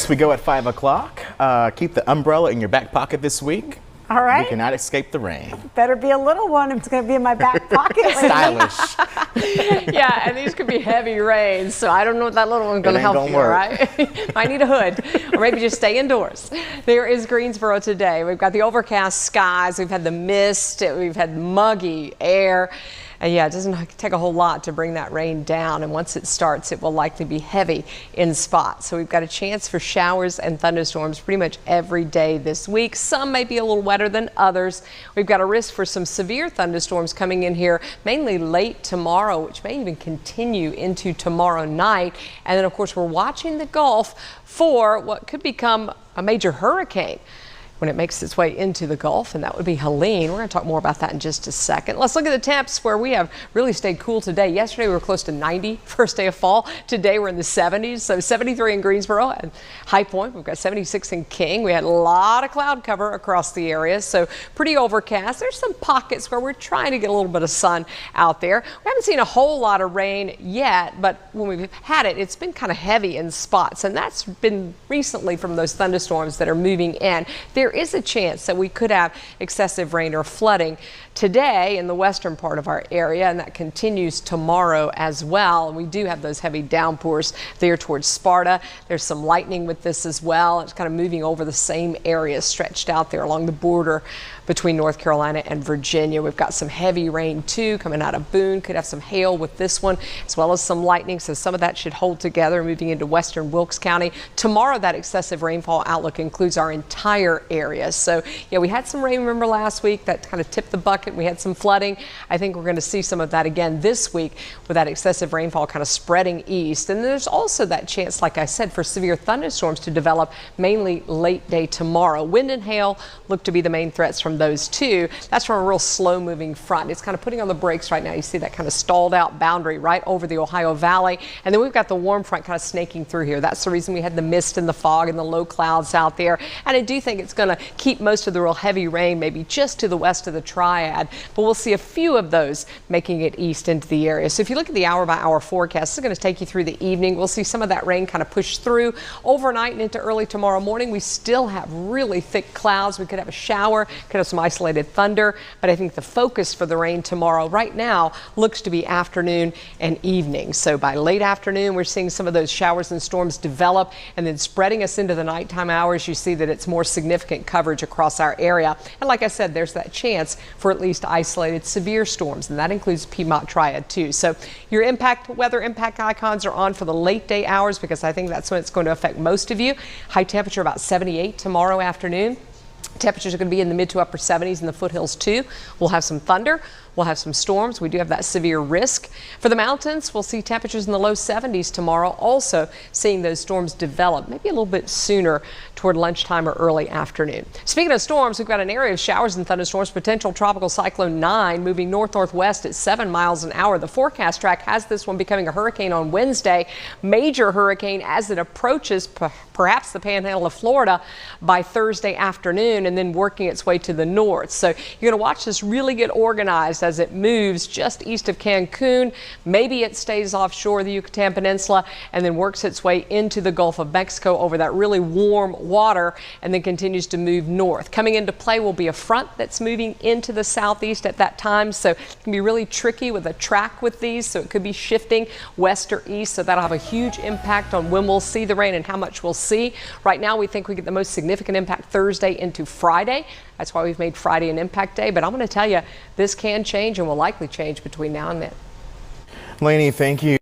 As we go at 5 o'clock, keep the umbrella in your back pocket this week. All right. You cannot escape the rain. Better be a little one. It's going to be in my back pocket. Stylish. Yeah, and these could be heavy rains, so I don't know if that little one's going to help you, right? Might need a hood, or maybe just stay indoors. There is Greensboro today. We've got the overcast skies. We've had the mist. We've had muggy air. And yeah, it doesn't take a whole lot to bring that rain down, and once it starts, it will likely be heavy in spots. So we've got a chance for showers and thunderstorms pretty much every day this week. Some may be a little wetter than others. We've got a risk for some severe thunderstorms coming in here, mainly late tomorrow, which may even continue into tomorrow night. And then, of course, we're watching the Gulf for what could become a major hurricane when it makes its way into the Gulf, and that would be Helene. We're going to talk more about that in just a second. Let's look at the temps where we have really stayed cool today. Yesterday we were close to 90, first day of fall. Today we're in the 70s, so 73 in Greensboro and High Point. We've got 76 in King. We had a lot of cloud cover across the area, so pretty overcast. There's some pockets where we're trying to get a little bit of sun out there. We haven't seen a whole lot of rain yet, but when we've had it, it's been kind of heavy in spots, and that's been recently from those thunderstorms that are moving in. There is a chance that we could have excessive rain or flooding today in the western part of our area, and that continues tomorrow as well. And we do have those heavy downpours there towards Sparta. There's some lightning with this as well. It's kind of moving over the same area stretched out there along the border between North Carolina and Virginia. We've got some heavy rain too coming out of Boone. Could have some hail with this one, as well as some lightning, so some of that should hold together moving into western Wilkes County. Tomorrow, that excessive rainfall outlook includes our entire area. So yeah, we had some rain, remember, last week that kind of tipped the bucket. We had some flooding. I think we're going to see some of that again this week with that excessive rainfall kind of spreading east. And there's also that chance, like I said, for severe thunderstorms to develop mainly late day tomorrow. Wind and hail look to be the main threats from those two. That's from a real slow moving front. It's kind of putting on the brakes right now. You see that kind of stalled out boundary right over the Ohio Valley. And then we've got the warm front kind of snaking through here. That's the reason we had the mist and the fog and the low clouds out there. And I do think it's going to keep most of the real heavy rain maybe just to the west of the Triad, but we'll see a few of those making it east into the area. So if you look at the hour by hour forecast, it's going to take you through the evening. We'll see some of that rain kind of push through overnight and into early tomorrow morning. We still have really thick clouds. We could have a shower, could have some isolated thunder, but I think the focus for the rain tomorrow right now looks to be afternoon and evening. So by late afternoon, we're seeing some of those showers and storms develop, and then spreading us into the nighttime hours, you see that it's more significant coverage across our area. And like I said, there's that chance for at least isolated severe storms, and that includes Piedmont Triad too. So your weather impact icons are on for the late day hours, because I think that's when it's going to affect most of you. High temperature about 78 tomorrow afternoon. Temperatures are going to be in the mid to upper 70s in the foothills too. We'll have some thunder. We'll have some storms. We do have that severe risk. For the mountains, we'll see temperatures in the low 70s tomorrow. Also seeing those storms develop maybe a little bit sooner toward lunchtime or early afternoon. Speaking of storms, we've got an area of showers and thunderstorms. Potential tropical cyclone 9 moving north-northwest at 7 miles an hour. The forecast track has this one becoming a hurricane on Wednesday. Major hurricane as it approaches perhaps the panhandle of Florida by Thursday afternoon, and then working its way to the north. So you're going to watch this really get organized as it moves just east of Cancun. Maybe it stays offshore the Yucatan Peninsula and then works its way into the Gulf of Mexico over that really warm water, and then continues to move north. Coming into play will be a front that's moving into the southeast at that time, so it can be really tricky with a track with these, so it could be shifting west or east, so that'll have a huge impact on when we'll see the rain and how much we'll see. Right now we think we get the most significant impact Thursday into Friday. That's why we've made Friday an impact day, but I'm going to tell you, this can change and will likely change between now and then. Laine, thank you.